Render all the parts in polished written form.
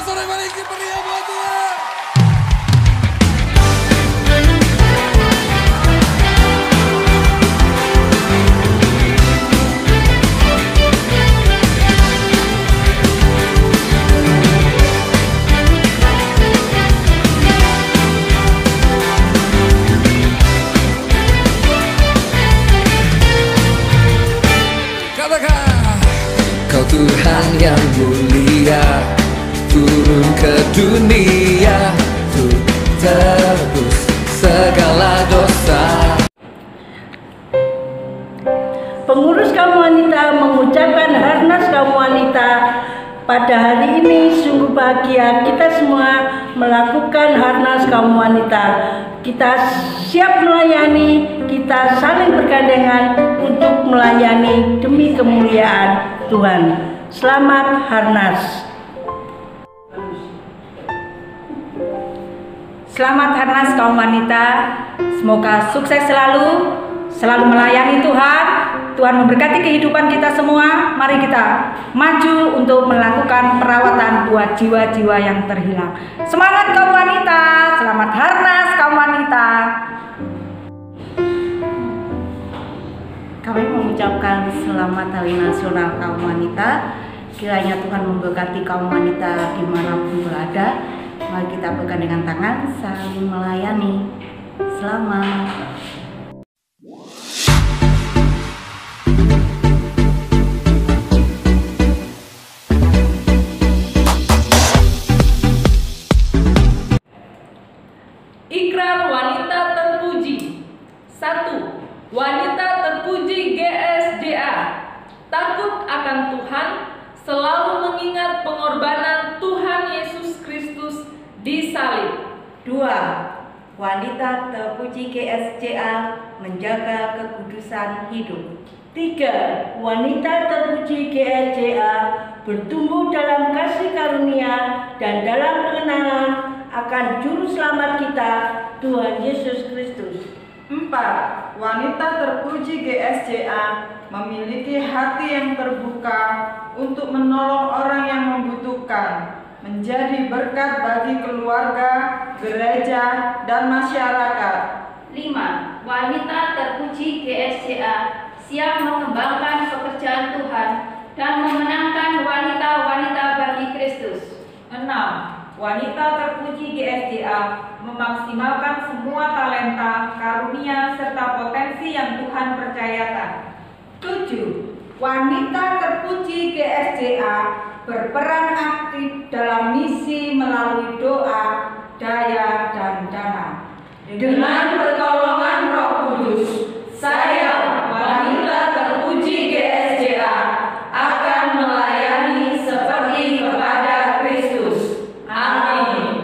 sorak balik meriah buat Tuhan. Kau Tuhan yang mulia, turun ke dunia untuk tebus segala dosa. Pengurus kaum wanita mengucapkan Harnas kaum wanita pada hari ini sungguh bahagia kita semua melakukan Harnas kaum wanita. Kita siap melayani, kita saling bergandengan untuk melayani demi kemuliaan Tuhan. Selamat Harnas. Selamat Harnas kaum wanita. Semoga sukses selalu melayani Tuhan. Tuhan memberkati kehidupan kita semua. Mari kita maju untuk melakukan perawatan buat jiwa-jiwa yang terhilang. Semangat kaum wanita. Selamat Harnas kaum wanita. Kami mengucapkan selamat Hari Nasional Kaum Wanita. Kiranya Tuhan memberkati kaum wanita dimanapun berada. Mari kita bergandengan tangan saling melayani. Selamat. Ikrar wanita terpuji. 1. Wanita terpuji GSJA. Takut akan Tuhan, selalu mengingat pengorbanan Tuhan Yesus Kristus di salib. 2. Wanita terpuji GSJA menjaga kekudusan hidup. 3. Wanita terpuji GSJA bertumbuh dalam kasih karunia dan dalam pengenalan akan Juru Selamat kita, Tuhan Yesus Kristus. 4. Wanita terpuji GSJA memiliki hati yang terbuka untuk menolong orang yang membutuhkan, menjadi berkat bagi keluarga, gereja, dan masyarakat. 5. Wanita terpuji GSJA siap mengembangkan pekerjaan Tuhan dan memenangkan wanita-wanita bagi Kristus. 6. Wanita terpuji GSJA memaksimalkan semua talenta, karunia, serta potensi yang Tuhan percayakan. 7. Wanita terpuji GSJA berperan aktif dalam misi melalui doa, daya, dan dana. Dengan pertolongan Roh Kudus, saya, wanita terpuji GSJA, akan melayani seperti kepada Kristus. Amin.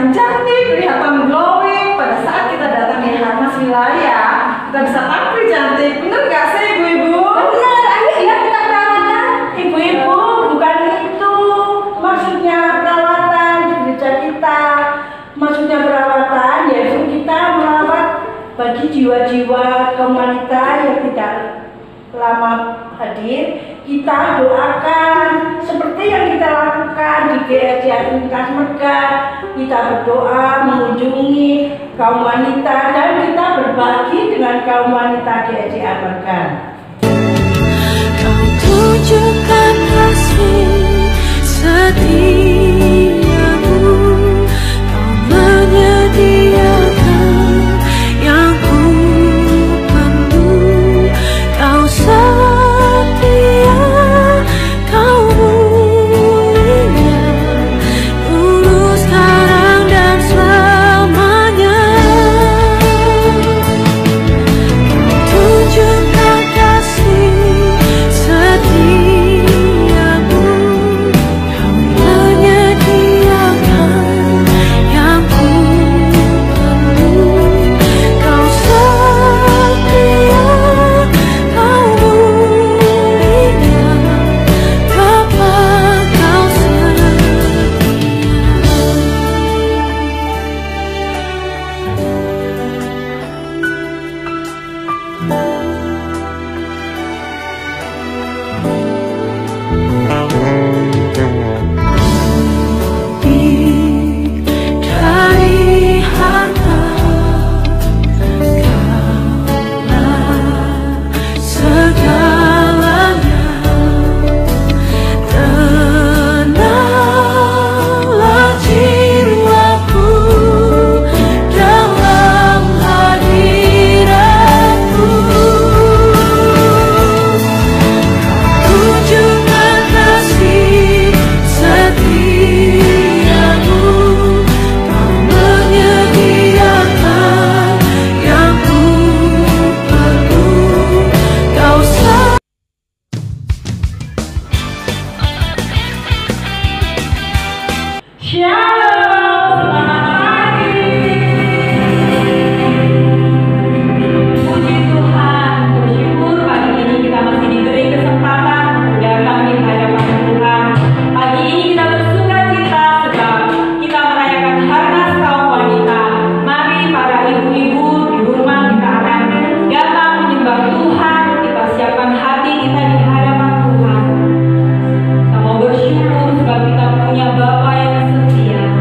kelihatan cantik, kelihatan glowing. Pada saat kita datang di Harmas Wilayah, kita bisa tampil cantik. Bener nggak sih ibu-ibu? Benar, ayo ya kita perawatan. Ibu-ibu, bukan itu maksudnya perawatan di gereja kita. Maksudnya perawatan yaitu kita merawat bagi jiwa-jiwa kaum wanita yang tidak lama hadir. Kita doakan seperti yang kita lakukan di GSJA Tuntas Megah. Kita berdoa mengunjungi kaum wanita dan kita berbagi dengan kaum wanita GSJA Megah. Kau tunjukkan kasih setiamu, kau menyediakan yang ku perlu, kau setia, kau mulia, dulu, sekarang, dan selamanya. Kau tunjukkan kasih setiamu, kau menyediakan yang ku perlu, kau setia, kau mulia, Bapa, kau setia. Dari harta kaulah segalanya, tenanglah jiwaku dalam hadiratmu. Tunjukkan kasih setiamu, kau menyediakan yang ku perlu, kau Shalom, selamat pagi. Puji Tuhan, bersyukur pagi ini kita masih diberi kesempatan datang di hadapan Tuhan. Pagi ini kita bersuka cita sebab kita merayakan Harnas kaum wanita. Mari para ibu-ibu di rumah kita akan datang menyembah Tuhan. Kita siapkan hati kita di hadapan Tuhan. Kita mau bersyukur sebab kita punya Bapa yang setia.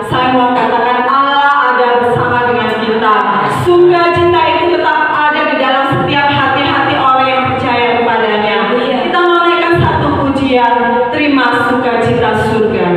saya mau katakan Allah ada bersama dengan kita. Sukacita itu tetap ada di dalam setiap hati-hati orang yang percaya kepadanya. Kita mau naikkan satu pujian, terima sukacita surga.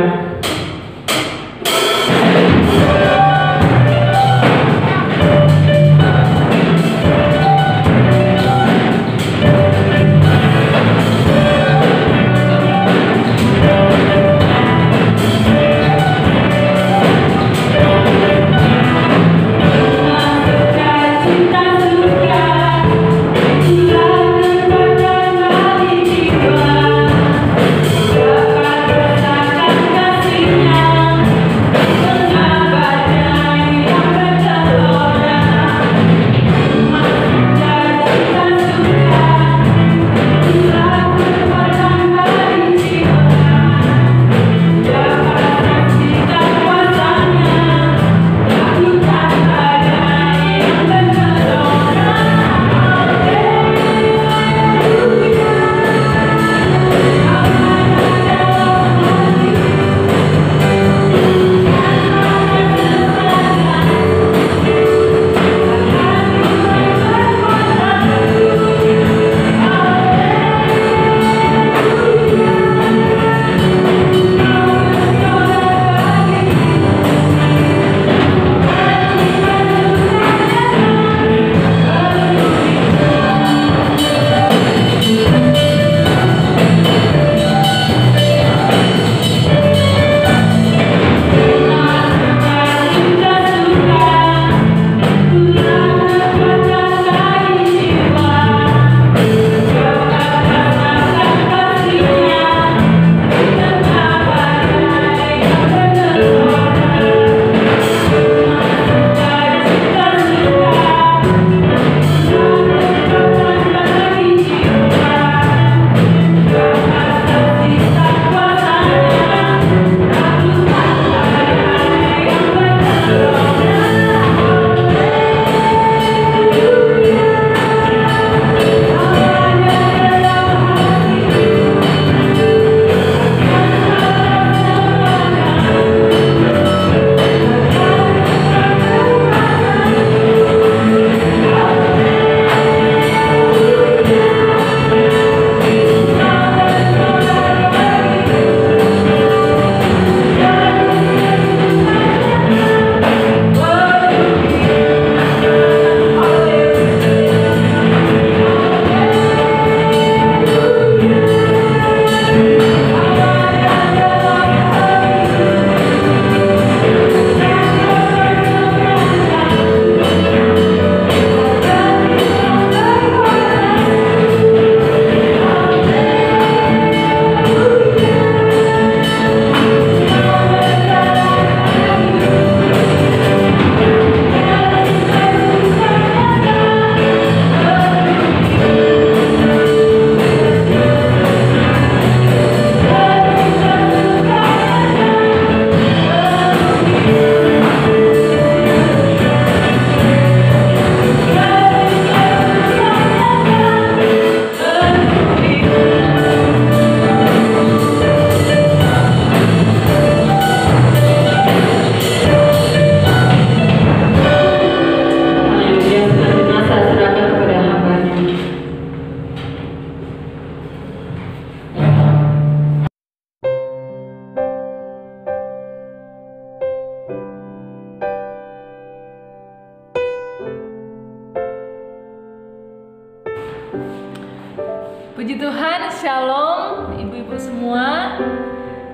Puji Tuhan, Shalom ibu-ibu semua.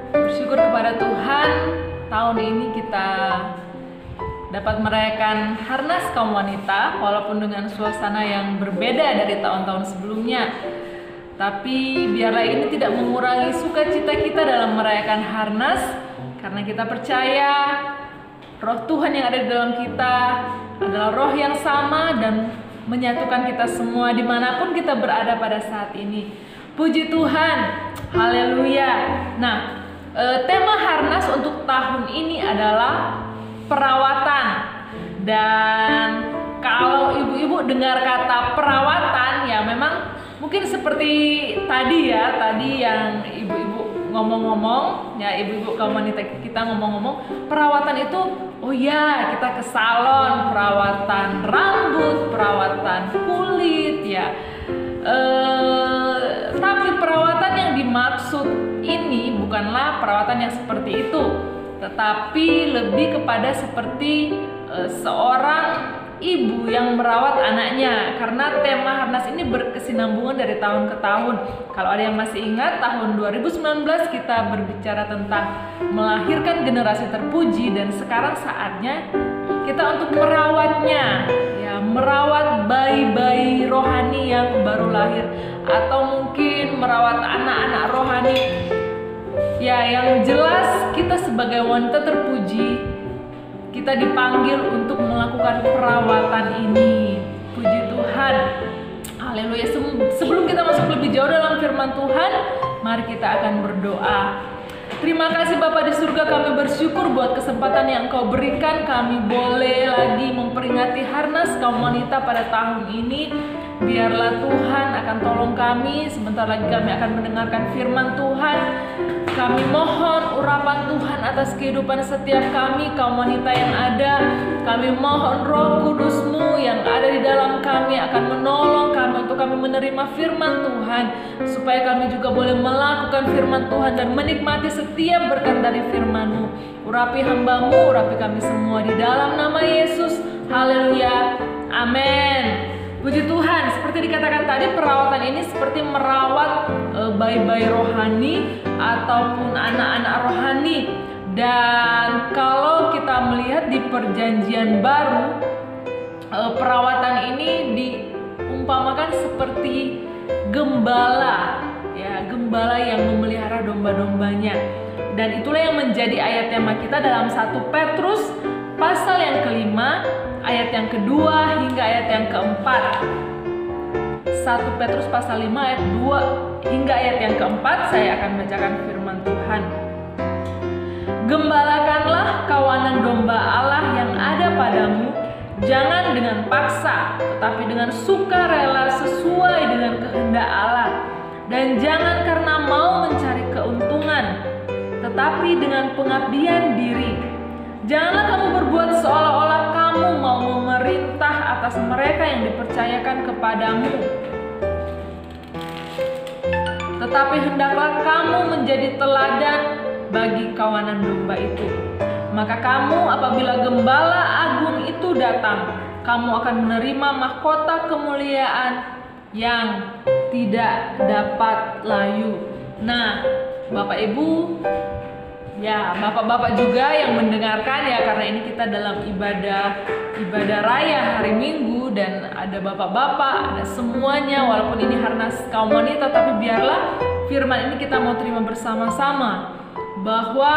Bersyukur kepada Tuhan, tahun ini kita dapat merayakan Harnas Kaum Wanita walaupun dengan suasana yang berbeda dari tahun-tahun sebelumnya. Tapi biarlah ini tidak mengurangi sukacita kita dalam merayakan Harnas, karena kita percaya Roh Tuhan yang ada di dalam kita adalah roh yang sama dan menyatukan kita semua dimanapun kita berada pada saat ini. Puji Tuhan, haleluya. Nah, tema Harnas untuk tahun ini adalah perawatan. Dan kalau ibu-ibu dengar kata perawatan, ya memang mungkin seperti tadi yang ibu-ibu ngomong-ngomong, ya ibu-ibu kaum wanita kita ngomong-ngomong, perawatan itu, oh ya kita ke salon, perawatan rambut, perawatan kulit, ya. Tapi perawatan yang dimaksud ini bukanlah perawatan yang seperti itu, tetapi lebih kepada seperti seorang ibu yang merawat anaknya, karena tema Harnas ini berkesinambungan dari tahun ke tahun. Kalau ada yang masih ingat, tahun 2019 kita berbicara tentang melahirkan generasi terpuji, dan sekarang saatnya kita untuk merawatnya, ya, merawat bayi-bayi rohani yang baru lahir, atau mungkin merawat anak-anak rohani. Ya, yang jelas kita sebagai wanita terpuji, kita dipanggil untuk melakukan perawatan ini. Puji Tuhan. Haleluya. Sebelum kita masuk lebih jauh dalam firman Tuhan, mari kita akan berdoa. Terima kasih Bapa di surga, kami bersyukur buat kesempatan yang Engkau berikan. Kami boleh lagi memperingati Harnas kaum wanita pada tahun ini. Biarlah Tuhan akan tolong kami. Sebentar lagi kami akan mendengarkan firman Tuhan. Kami mohon urapan Tuhan atas kehidupan setiap kami, kaum wanita yang ada. Kami mohon Roh Kudus-Mu yang ada di dalam kami akan menolong kami untuk kami menerima firman Tuhan, supaya kami juga boleh melakukan firman Tuhan dan menikmati setiap berkat dari firman-Mu. Urapi hamba-Mu, urapi kami semua di dalam nama Yesus. Haleluya. Amin. Puji Tuhan, seperti dikatakan tadi, perawatan ini seperti merawat bayi-bayi rohani ataupun anak-anak rohani. Dan kalau kita melihat di perjanjian baru, perawatan ini diumpamakan seperti gembala, ya, gembala yang memelihara domba-dombanya. Dan itulah yang menjadi ayat tema kita dalam 1 Petrus pasal yang kelima, ayat yang kedua hingga ayat yang keempat. 1 Petrus pasal 5 ayat 2 hingga ayat yang keempat. Saya akan bacakan firman Tuhan. Gembalakanlah kawanan domba Allah yang ada padamu, jangan dengan paksa, tetapi dengan sukarela sesuai dengan kehendak Allah. Dan jangan karena mau mencari keuntungan, tetapi dengan pengabdian diri. Janganlah kamu berbuat seolah-olah kamu mau memerintah atas mereka yang dipercayakan kepadamu, tetapi hendaklah kamu menjadi teladan bagi kawanan domba itu. Maka kamu apabila gembala agung itu datang, kamu akan menerima mahkota kemuliaan yang tidak dapat layu. Nah, Bapak Ibu, ya, bapak-bapak juga yang mendengarkan, ya, karena ini kita dalam ibadah raya hari Minggu, dan ada bapak-bapak, ada semuanya. Walaupun ini Harnas kaum wanita, tapi biarlah firman ini kita mau terima bersama-sama, bahwa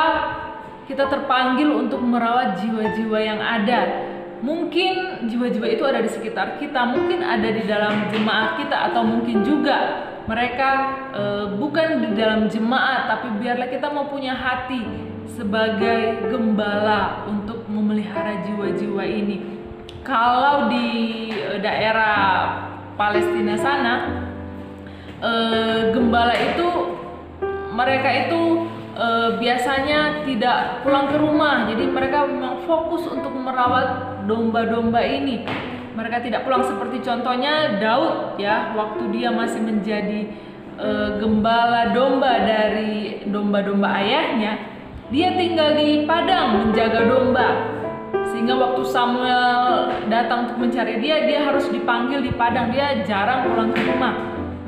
kita terpanggil untuk merawat jiwa-jiwa yang ada. Mungkin jiwa-jiwa itu ada di sekitar kita, mungkin ada di dalam jemaat kita, atau mungkin juga mereka bukan di dalam jemaat, tapi biarlah kita mau punya hati sebagai gembala untuk memelihara jiwa-jiwa ini. Kalau di daerah Palestina sana, gembala itu, mereka itu biasanya tidak pulang ke rumah. Jadi mereka memang fokus untuk merawat domba-domba ini. Mereka tidak pulang, seperti contohnya Daud, ya, waktu dia masih menjadi gembala domba dari domba-domba ayahnya, dia tinggal di padang menjaga domba. Sehingga waktu Samuel datang untuk mencari dia harus dipanggil di padang, dia jarang pulang ke rumah.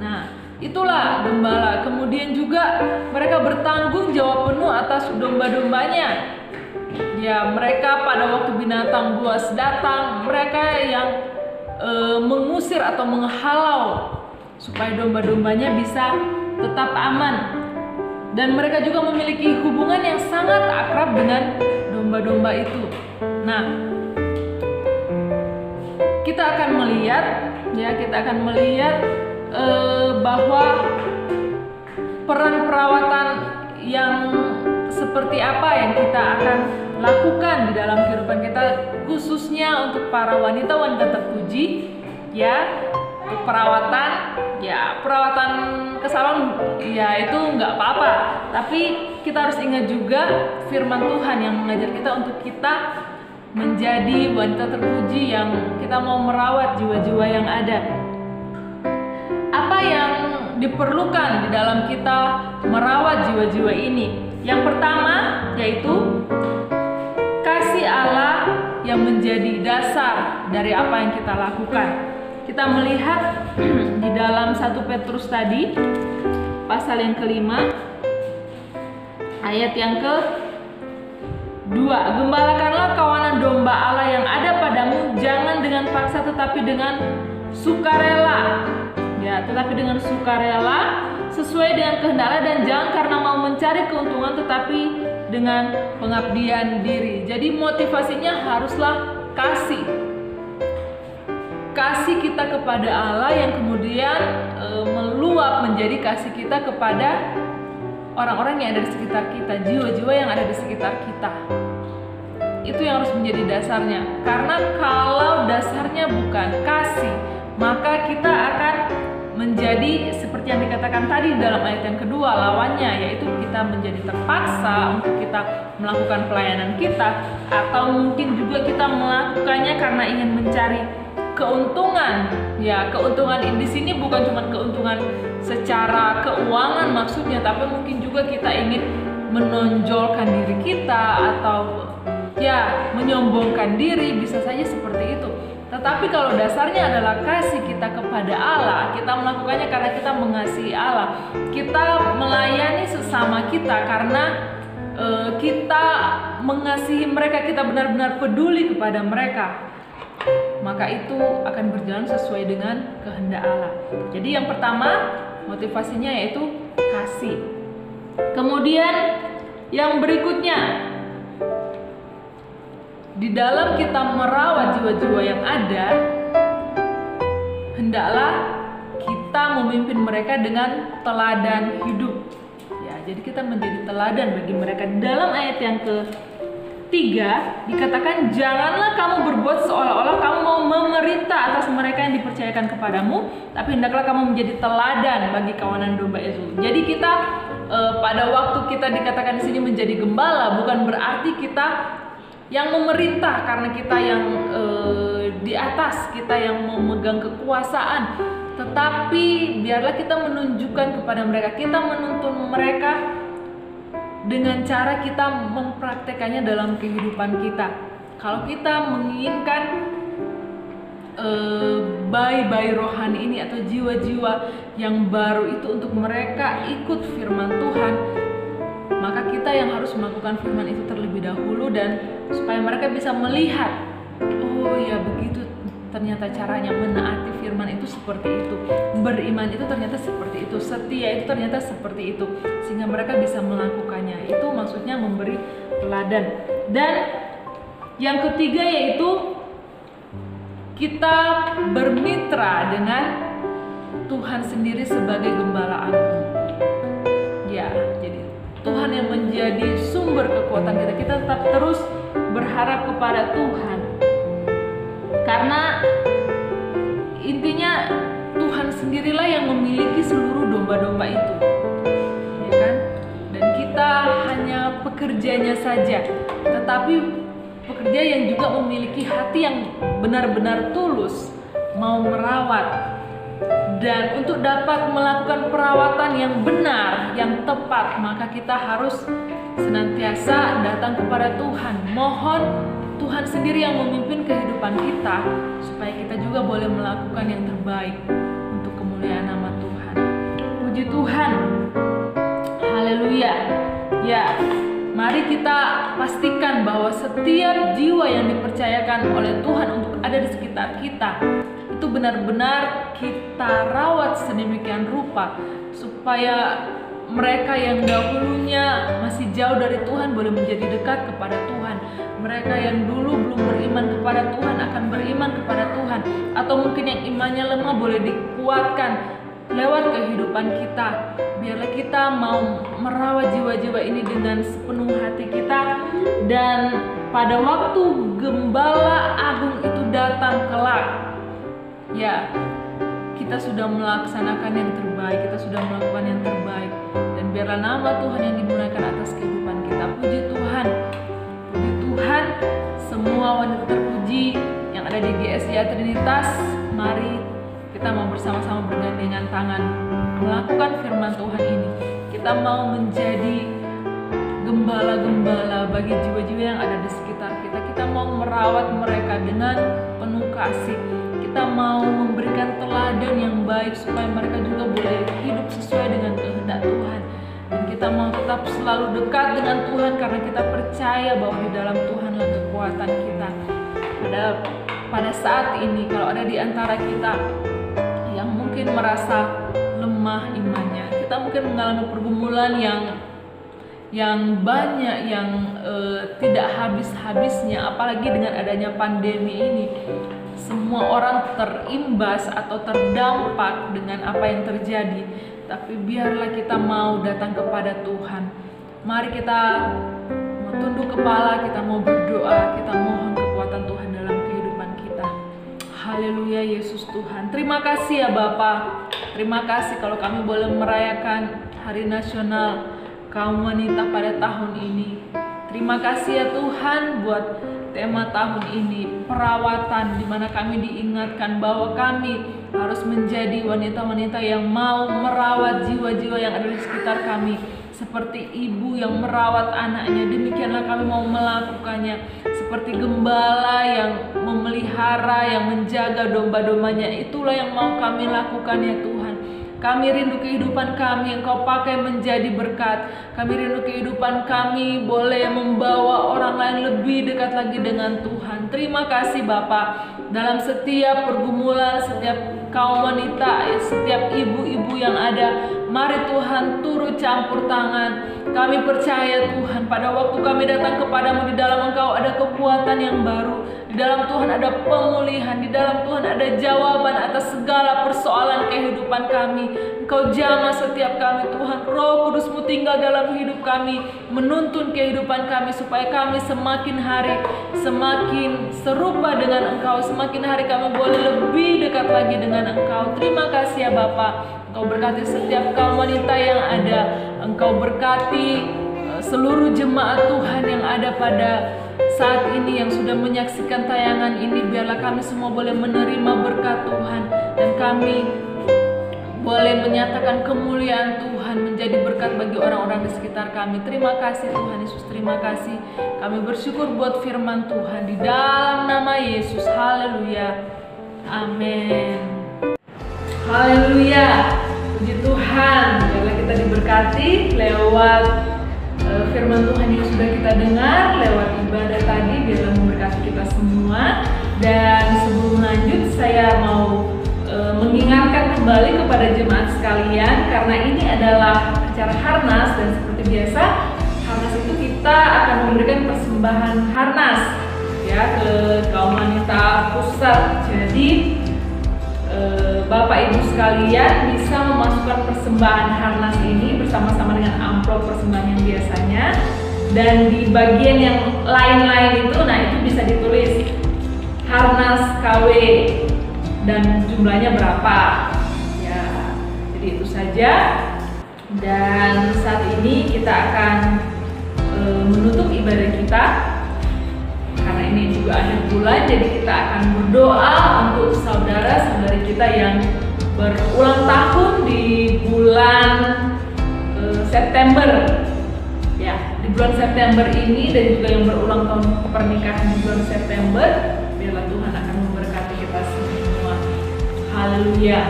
Nah, itulah gembala. Kemudian juga mereka bertanggung jawab penuh atas domba-dombanya. Ya, mereka pada waktu binatang buas datang, mereka yang mengusir atau menghalau supaya domba-dombanya bisa tetap aman. Dan mereka juga memiliki hubungan yang sangat akrab dengan domba-domba itu. Nah, kita akan melihat bahwa peran perawatan yang seperti apa yang kita akan lakukan di dalam kehidupan kita, khususnya untuk para wanita-wanita terpuji, ya, perawatan ya perawatan ke salon ya itu nggak apa-apa, tapi kita harus ingat juga firman Tuhan yang mengajar kita untuk kita menjadi wanita terpuji yang kita mau merawat jiwa-jiwa yang ada. Apa yang diperlukan di dalam kita merawat jiwa-jiwa ini? Yang pertama yaitu kasih Allah yang menjadi dasar dari apa yang kita lakukan. Kita melihat di dalam 1 Petrus tadi pasal yang kelima ayat yang ke-2, gembalakanlah kawanan domba Allah yang ada padamu, jangan dengan paksa tetapi dengan sukarela. Ya, tetapi dengan sukarela sesuai dengan kehendak Allah, dan jangan karena mau mencari keuntungan tetapi dengan pengabdian diri. Jadi motivasinya haruslah kasih kita kepada Allah yang kemudian meluap menjadi kasih kita kepada orang-orang yang ada di sekitar kita, jiwa-jiwa yang ada di sekitar kita. Itu yang harus menjadi dasarnya. Karena kalau dasarnya bukan kasih, maka kita akan menjadi seperti yang dikatakan tadi dalam ayat yang kedua, lawannya, yaitu kita menjadi terpaksa untuk kita melakukan pelayanan kita, atau mungkin juga kita melakukannya karena ingin mencari keuntungan. Ya, keuntungan di sini bukan cuma keuntungan secara keuangan maksudnya, tapi mungkin juga kita ingin menonjolkan diri kita atau ya menyombongkan diri, bisa saja seperti itu. Tetapi kalau dasarnya adalah kasih kita kepada Allah, kita melakukannya karena kita mengasihi Allah, kita melayani sesama kita karena kita mengasihi mereka, kita benar-benar peduli kepada mereka, maka itu akan berjalan sesuai dengan kehendak Allah. Jadi yang pertama motivasinya yaitu kasih. Kemudian yang berikutnya, di dalam kita merawat jiwa-jiwa yang ada, hendaklah kita memimpin mereka dengan teladan hidup. Ya, jadi kita menjadi teladan bagi mereka. Dalam ayat yang ketiga dikatakan, janganlah kamu berbuat seolah-olah kamu mau memerintah atas mereka yang dipercayakan kepadamu, tapi hendaklah kamu menjadi teladan bagi kawanan domba itu. Jadi kita pada waktu kita dikatakan di sini menjadi gembala, bukan berarti kita yang memerintah karena kita yang di atas, kita yang memegang kekuasaan, tetapi biarlah kita menunjukkan kepada mereka, kita menuntun mereka dengan cara kita mempraktekannya dalam kehidupan kita. Kalau kita menginginkan bayi-bayi rohani ini atau jiwa-jiwa yang baru itu untuk mereka ikut firman Tuhan, maka kita yang harus melakukan firman itu terlebih dahulu, dan supaya mereka bisa melihat, oh ya begitu ternyata caranya menaati firman itu seperti itu, beriman itu ternyata seperti itu, setia itu ternyata seperti itu, sehingga mereka bisa melakukannya. Itu maksudnya memberi teladan. Dan yang ketiga yaitu kita bermitra dengan Tuhan sendiri sebagai gembala agung. Ya, jadi Tuhan yang menjadi sumber kekuatan kita. Kita tetap terus berharap kepada Tuhan, karena intinya Tuhan sendirilah yang memiliki seluruh domba-domba itu, ya kan? Dan kita hanya pekerjanya saja, tetapi pekerja yang juga memiliki hati yang benar-benar tulus mau merawat. Dan untuk dapat melakukan perawatan yang benar, yang tepat, maka kita harus senantiasa datang kepada Tuhan. Mohon Tuhan sendiri yang memimpin kehidupan kita, supaya kita juga boleh melakukan yang terbaik untuk kemuliaan nama Tuhan. Puji Tuhan, haleluya. Ya, mari kita pastikan bahwa setiap jiwa yang dipercayakan oleh Tuhan untuk ada di sekitar kita, itu benar-benar kita rawat sedemikian rupa, supaya mereka yang dahulunya masih jauh dari Tuhan boleh menjadi dekat kepada Tuhan. Mereka yang dulu belum beriman kepada Tuhan akan beriman kepada Tuhan, atau mungkin yang imannya lemah boleh dikuatkan lewat kehidupan kita. Biarlah kita mau merawat jiwa-jiwa ini dengan sepenuh hati kita, dan pada waktu gembala agung itu datang kelak, ya, kita sudah melaksanakan yang terbaik, kita sudah melakukan yang terbaik, dan biarlah nama Tuhan yang dimuliakan atas kehidupan kita. Puji Tuhan, puji Tuhan. Semua wanita terpuji yang ada di GSJA Trinitas, mari kita mau bersama-sama bergandengan tangan melakukan firman Tuhan ini. Kita mau menjadi gembala-gembala bagi jiwa-jiwa yang ada di sekitar kita. Kita mau merawat mereka dengan penuh kasih. Kita mau memberikan teladan yang baik supaya mereka juga boleh hidup sesuai dengan kehendak Tuhan. Dan kita mau tetap selalu dekat dengan Tuhan karena kita percaya bahwa di dalam Tuhanlah kekuatan kita. Pada saat ini kalau ada di antara kita yang mungkin merasa lemah imannya, kita mungkin mengalami pergumulan yang banyak, yang tidak habis-habisnya, apalagi dengan adanya pandemi ini. Semua orang terimbas atau terdampak dengan apa yang terjadi, tapi biarlah kita mau datang kepada Tuhan. Mari kita mau tunduk kepala, kita mau berdoa, kita mohon kekuatan Tuhan dalam kehidupan kita. Haleluya, Yesus Tuhan. Terima kasih ya Bapa. Terima kasih kalau kami boleh merayakan Hari Nasional Kaum Wanita pada tahun ini. Terima kasih ya Tuhan buat tema tahun ini, perawatan, di mana kami diingatkan bahwa kami harus menjadi wanita-wanita yang mau merawat jiwa-jiwa yang ada di sekitar kami. Seperti ibu yang merawat anaknya, demikianlah kami mau melakukannya. Seperti gembala yang memelihara, yang menjaga domba-dombanya, itulah yang mau kami lakukan ya Tuhan. Kami rindu kehidupan kami Engkau pakai menjadi berkat. Kami rindu kehidupan kami boleh membawa orang lain lebih dekat lagi dengan Tuhan. Terima kasih Bapa. Dalam setiap pergumulan, setiap kaum wanita, setiap ibu-ibu yang ada, mari Tuhan turut campur tangan. Kami percaya Tuhan, pada waktu kami datang kepadamu, di dalam Engkau ada kekuatan yang baru. Di dalam Tuhan ada pemulihan, di dalam Tuhan ada jawaban atas segala persoalan kehidupan kami. Engkau jamah setiap kami Tuhan. Roh Kudus-Mu tinggal dalam hidup kami, menuntun kehidupan kami supaya kami semakin hari semakin serupa dengan Engkau. Semakin hari kami boleh lebih dekat lagi dengan Engkau. Terima kasih ya Bapa. Engkau berkati setiap kaum wanita yang ada. Engkau berkati seluruh jemaat Tuhan yang ada pada saat ini, yang sudah menyaksikan tayangan ini. Biarlah kami semua boleh menerima berkat Tuhan, dan kami boleh menyatakan kemuliaan Tuhan menjadi berkat bagi orang-orang di sekitar kami. Terima kasih Tuhan Yesus, terima kasih. Kami bersyukur buat firman Tuhan di dalam nama Yesus. Haleluya, amin. Haleluya, puji Tuhan. Biarlah kita diberkati lewat firman Tuhan yang sudah kita dengar, lewat ibadah tadi. Biarlah memberkati kita semua. Dan sebelum lanjut, saya mau mengingatkan kembali kepada jemaat sekalian, karena ini adalah acara Harnas, dan seperti biasa Harnas itu kita akan memberikan persembahan Harnas ya ke kaum wanita pusat. Jadi Bapak Ibu sekalian bisa memasukkan persembahan Harnas ini bersama-sama dengan amplop persembahan yang biasanya, dan di bagian yang lain-lain itu, nah itu bisa ditulis Harnas KW dan jumlahnya berapa ya. Jadi itu saja. Dan saat ini kita akan menutup ibadah kita, karena ini juga akhir bulan. Jadi kita akan berdoa untuk saudara-saudari kita yang berulang tahun di bulan September ya, di bulan September ini, dan juga yang berulang tahun pernikahan di bulan September. Biarlah Tuhan akan memberkati kita semua. Haleluya.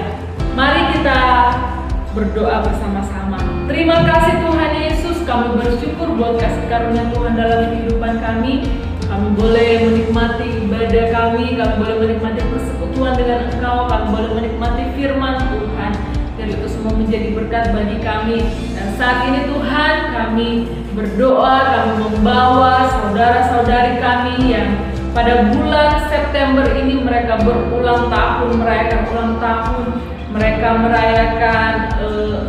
Mari kita berdoa bersama-sama. Terima kasih Tuhan Yesus, kami bersyukur buat kasih karunia Tuhan dalam kehidupan kami. Kami boleh menikmati ibadah kami boleh menikmati persekutuan dengan Engkau, kami boleh menikmati firman Tuhan. Dan itu semua menjadi berkat bagi kami. Dan saat ini Tuhan, kami berdoa, kami membawa saudara-saudari kami yang pada bulan September ini mereka berulang tahun, merayakan ulang tahun. Mereka merayakan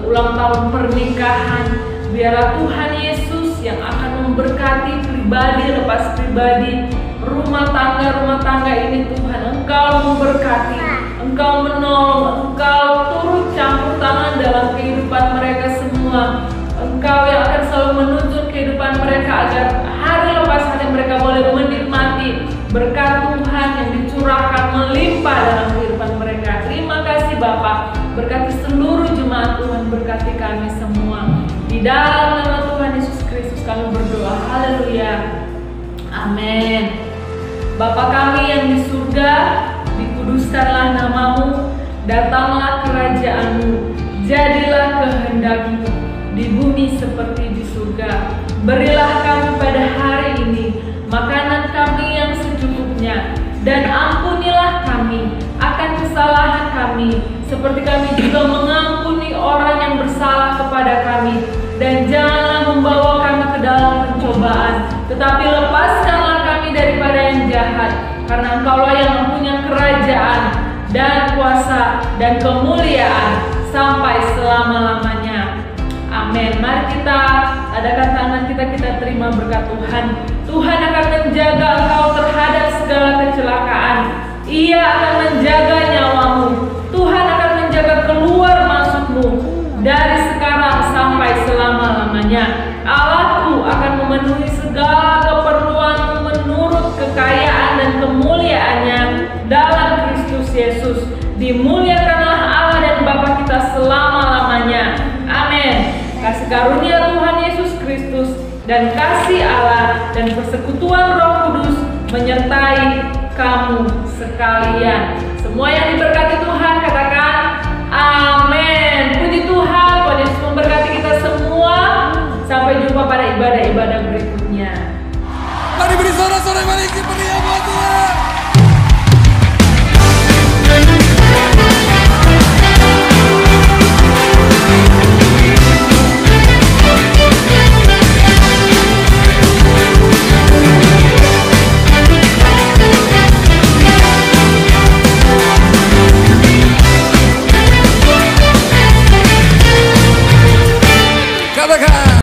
ulang tahun pernikahan. Biarlah Tuhan Yesus yang akan memberkati pribadi lepas pribadi, rumah tangga ini Tuhan. Engkau memberkati, Engkau menolong, Engkau turut campur tangan dalam kehidupan mereka semua. Engkau yang akan selalu menuntun kehidupan mereka agar hari lepas hari mereka boleh menikmati berkat Tuhan yang dicurahkan melimpah dalam kehidupan mereka. Terima kasih Bapa, berkati seluruh jemaat Tuhan, berkati kami semua. Di dalam nama Tuhan Yesus Kristus kami berdoa. Haleluya. Amin. Bapa kami yang di surga, dikuduskanlah namamu, datanglah kerajaan-Mu, jadilah kehendak-Mu di bumi seperti di surga. Berilah kami pada hari ini makanan kami yang secukupnya, dan ampunilah kami akan kesalahan kami, seperti kami juga mengampuni orang yang bersalah kepada kami. Dan janganlah membawa kami ke dalam pencobaan, tetapi lepaskanlah kami daripada yang jahat, karena Engkaulah yang mempunyai kerajaan dan kuasa dan kemuliaan sampai selama-lamanya. Amin. Mari kita adakan tangan kita terima berkat Tuhan. Tuhan akan menjaga engkau terhadap segala kecelakaan. Ia akan menjaga nyawamu. Tuhan akan menjaga keluar masukmu dari sekarang sampai selama-lamanya. Allahku akan memenuhi segala keperluanmu menurut kekayaan dan kemuliaannya dalam Kristus Yesus. Dimuliakanlah Allah dan Bapa kita selama-lamanya. Amin. Kasih karunia Tuhan Yesus Kristus dan kasih Allah dan persekutuan Roh Kudus menyertai kamu sekalian. Semua yang diberkati Tuhan katakan amin. Puji Tuhan, Tuhan Yesus memberkati kita semua. Sampai jumpa pada ibadah-ibadah berikutnya. Mari beri sorak-sorai balik meriah buat Tuhan. Katakan